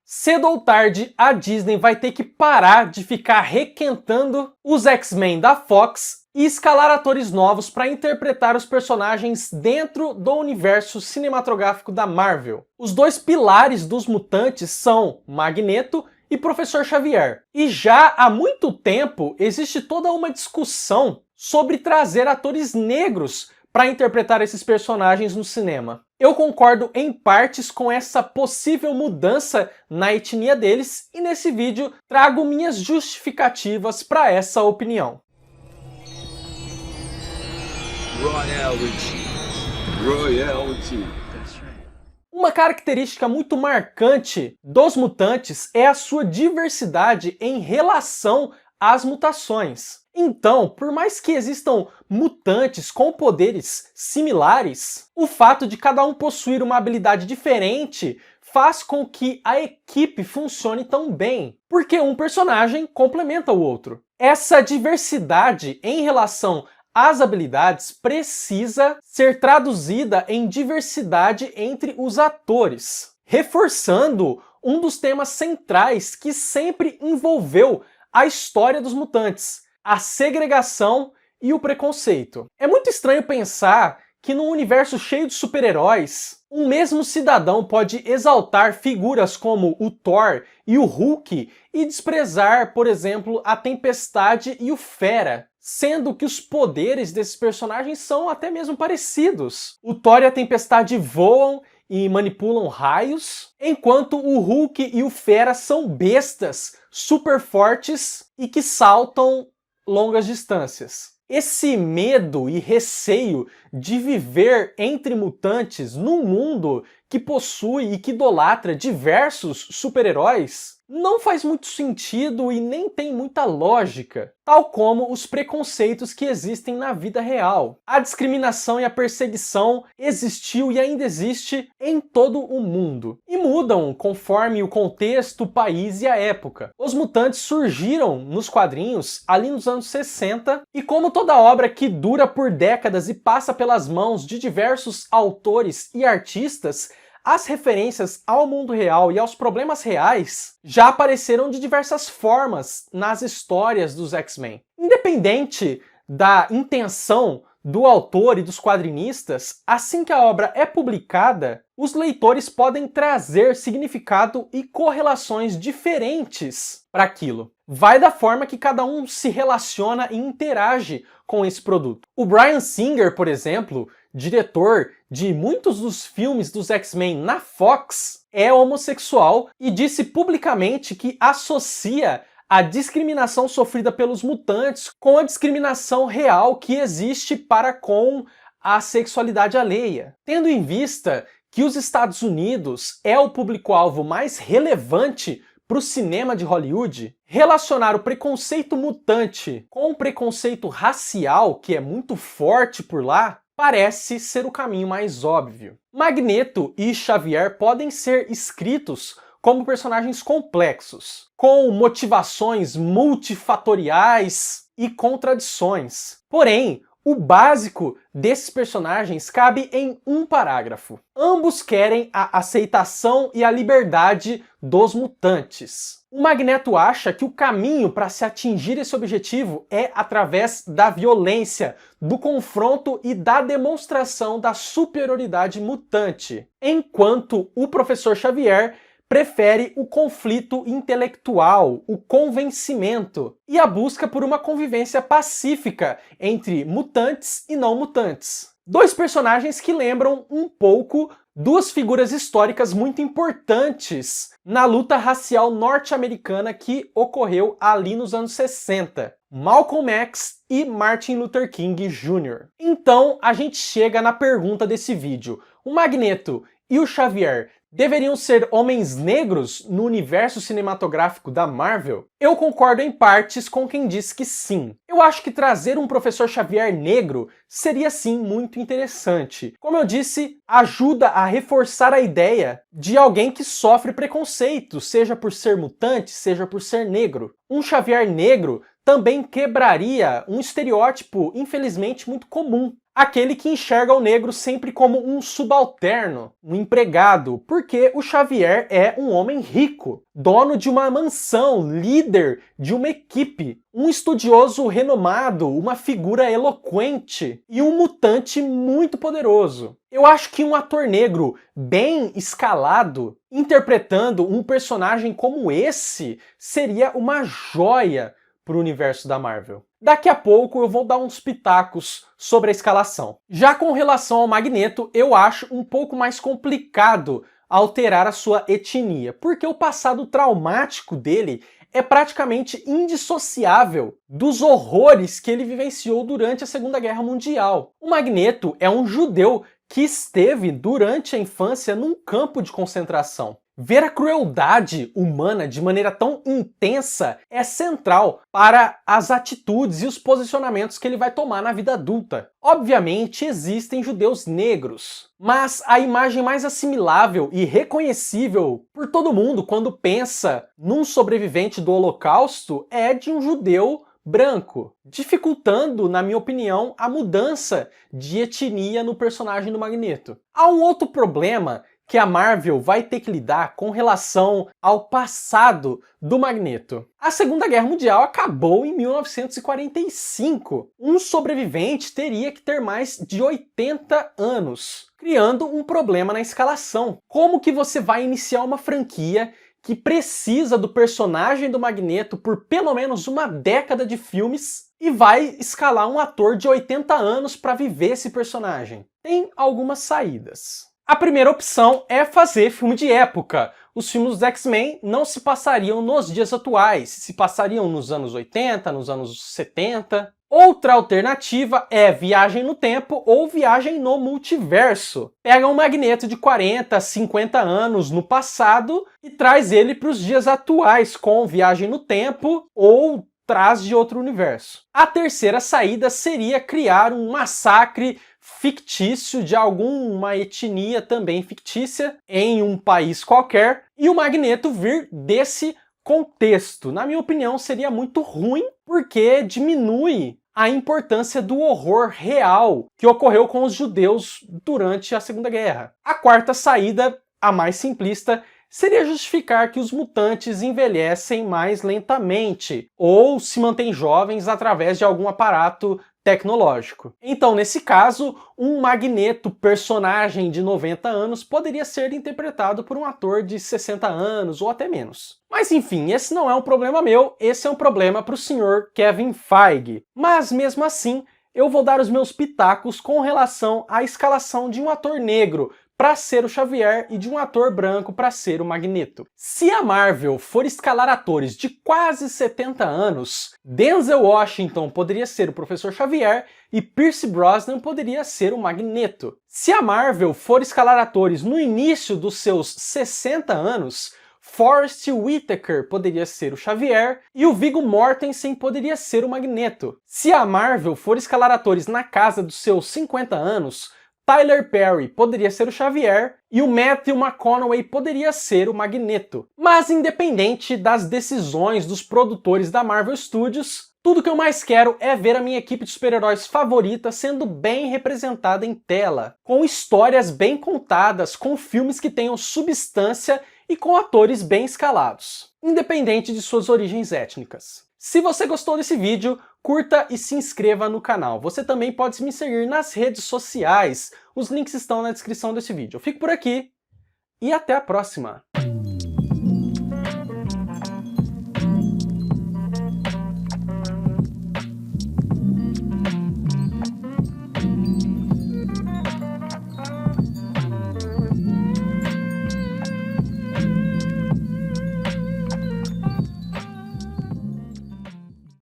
Cedo ou tarde, a Disney vai ter que parar de ficar requentando os X-Men da Fox e escalar atores novos para interpretar os personagens dentro do universo cinematográfico da Marvel. Os dois pilares dos mutantes são Magneto e Professor Xavier. E já há muito tempo existe toda uma discussão sobre trazer atores negros para interpretar esses personagens no cinema. Eu concordo em partes com essa possível mudança na etnia deles e nesse vídeo trago minhas justificativas para essa opinião. Royalty. Uma característica muito marcante dos mutantes é a sua diversidade em relação às mutações. Então, por mais que existam mutantes com poderes similares, o fato de cada um possuir uma habilidade diferente faz com que a equipe funcione tão bem, porque um personagem complementa o outro. Essa diversidade em relação às habilidades precisa ser traduzida em diversidade entre os atores, reforçando um dos temas centrais que sempre envolveu a história dos mutantes: a segregação e o preconceito. É muito estranho pensar que num universo cheio de super-heróis, um mesmo cidadão pode exaltar figuras como o Thor e o Hulk e desprezar, por exemplo, a Tempestade e o Fera, sendo que os poderes desses personagens são até mesmo parecidos. O Thor e a Tempestade voam e manipulam raios, enquanto o Hulk e o Fera são bestas super fortes e que saltam longas distâncias. Esse medo e receio de viver entre mutantes num mundo que possui e que idolatra diversos super-heróis não faz muito sentido e nem tem muita lógica, tal como os preconceitos que existem na vida real. A discriminação e a perseguição existiu e ainda existe em todo o mundo, e mudam conforme o contexto, o país e a época. Os mutantes surgiram nos quadrinhos ali nos anos 60, e como toda obra que dura por décadas e passa pelas mãos de diversos autores e artistas, as referências ao mundo real e aos problemas reais já apareceram de diversas formas nas histórias dos X-Men. Independente da intenção do autor e dos quadrinistas, assim que a obra é publicada, os leitores podem trazer significado e correlações diferentes para aquilo. Vai da forma que cada um se relaciona e interage com esse produto. O Bryan Singer, por exemplo, diretor de muitos dos filmes dos X-Men na Fox, é homossexual e disse publicamente que associa a discriminação sofrida pelos mutantes com a discriminação real que existe para com a sexualidade alheia. Tendo em vista que os Estados Unidos é o público-alvo mais relevante para o cinema de Hollywood, relacionar o preconceito mutante com o preconceito racial, que é muito forte por lá, parece ser o caminho mais óbvio. Magneto e Xavier podem ser escritos como personagens complexos, com motivações multifatoriais e contradições. Porém, o básico desses personagens cabe em um parágrafo. Ambos querem a aceitação e a liberdade dos mutantes. O Magneto acha que o caminho para se atingir esse objetivo é através da violência, do confronto e da demonstração da superioridade mutante, enquanto o Professor Xavier prefere o conflito intelectual, o convencimento e a busca por uma convivência pacífica entre mutantes e não mutantes. Dois personagens que lembram um pouco duas figuras históricas muito importantes na luta racial norte-americana que ocorreu ali nos anos 60. Malcolm X e Martin Luther King Jr. Então a gente chega na pergunta desse vídeo: o Magneto e o Xavier deveriam ser homens negros no universo cinematográfico da Marvel? Eu concordo em partes com quem diz que sim. Eu acho que trazer um Professor Xavier negro seria sim muito interessante. Como eu disse, ajuda a reforçar a ideia de alguém que sofre preconceito, seja por ser mutante, seja por ser negro. Um Xavier negro também quebraria um estereótipo, infelizmente, muito comum. aquele que enxerga o negro sempre como um subalterno, um empregado, porque o Xavier é um homem rico, dono de uma mansão, líder de uma equipe, um estudioso renomado, uma figura eloquente e um mutante muito poderoso. Eu acho que um ator negro bem escalado, interpretando um personagem como esse, seria uma joia para o universo da Marvel. Daqui a pouco eu vou dar uns pitacos sobre a escalação. Já com relação ao Magneto, eu acho um pouco mais complicado alterar a sua etnia, porque o passado traumático dele é praticamente indissociável dos horrores que ele vivenciou durante a Segunda Guerra Mundial. O Magneto é um judeu que esteve durante a infância num campo de concentração. Ver a crueldade humana de maneira tão intensa é central para as atitudes e os posicionamentos que ele vai tomar na vida adulta. Obviamente existem judeus negros, mas a imagem mais assimilável e reconhecível por todo mundo quando pensa num sobrevivente do Holocausto é de um judeu branco, dificultando, na minha opinião, a mudança de etnia no personagem do Magneto. Há um outro problema que a Marvel vai ter que lidar com relação ao passado do Magneto. A Segunda Guerra Mundial acabou em 1945. Um sobrevivente teria que ter mais de 80 anos, criando um problema na escalação. Como que você vai iniciar uma franquia que precisa do personagem do Magneto por pelo menos uma década de filmes e vai escalar um ator de 80 anos para viver esse personagem? Tem algumas saídas. A primeira opção é fazer filme de época. Os filmes dos X-Men não se passariam nos dias atuais, se passariam nos anos 80, nos anos 70. Outra alternativa é viagem no tempo ou viagem no multiverso. Pega um Magneto de 40, 50 anos no passado e traz ele para os dias atuais com viagem no tempo ou traz de outro universo. A terceira saída seria criar um massacre fictício de alguma etnia também fictícia em um país qualquer e o Magneto vir desse contexto. Na minha opinião, seria muito ruim porque diminui a importância do horror real que ocorreu com os judeus durante a Segunda Guerra. A quarta saída, a mais simplista, seria justificar que os mutantes envelhecem mais lentamente ou se mantêm jovens através de algum aparato tecnológico. Então, nesse caso, um Magneto personagem de 90 anos poderia ser interpretado por um ator de 60 anos ou até menos. Mas enfim, esse não é um problema meu, esse é um problema para o senhor Kevin Feige. Mas mesmo assim, eu vou dar os meus pitacos com relação à escalação de um ator negro para ser o Xavier e de um ator branco para ser o Magneto. Se a Marvel for escalar atores de quase 70 anos, Denzel Washington poderia ser o Professor Xavier e Pierce Brosnan poderia ser o Magneto. Se a Marvel for escalar atores no início dos seus 60 anos, Forrest Whitaker poderia ser o Xavier e o Viggo Mortensen poderia ser o Magneto. Se a Marvel for escalar atores na casa dos seus 50 anos, Tyler Perry poderia ser o Xavier e o Matthew McConaughey poderia ser o Magneto. Mas independente das decisões dos produtores da Marvel Studios, tudo que eu mais quero é ver a minha equipe de super-heróis favorita sendo bem representada em tela, com histórias bem contadas, com filmes que tenham substância e com atores bem escalados, independente de suas origens étnicas. Se você gostou desse vídeo, curta e se inscreva no canal. Você também pode me seguir nas redes sociais. Os links estão na descrição desse vídeo. Eu fico por aqui e até a próxima!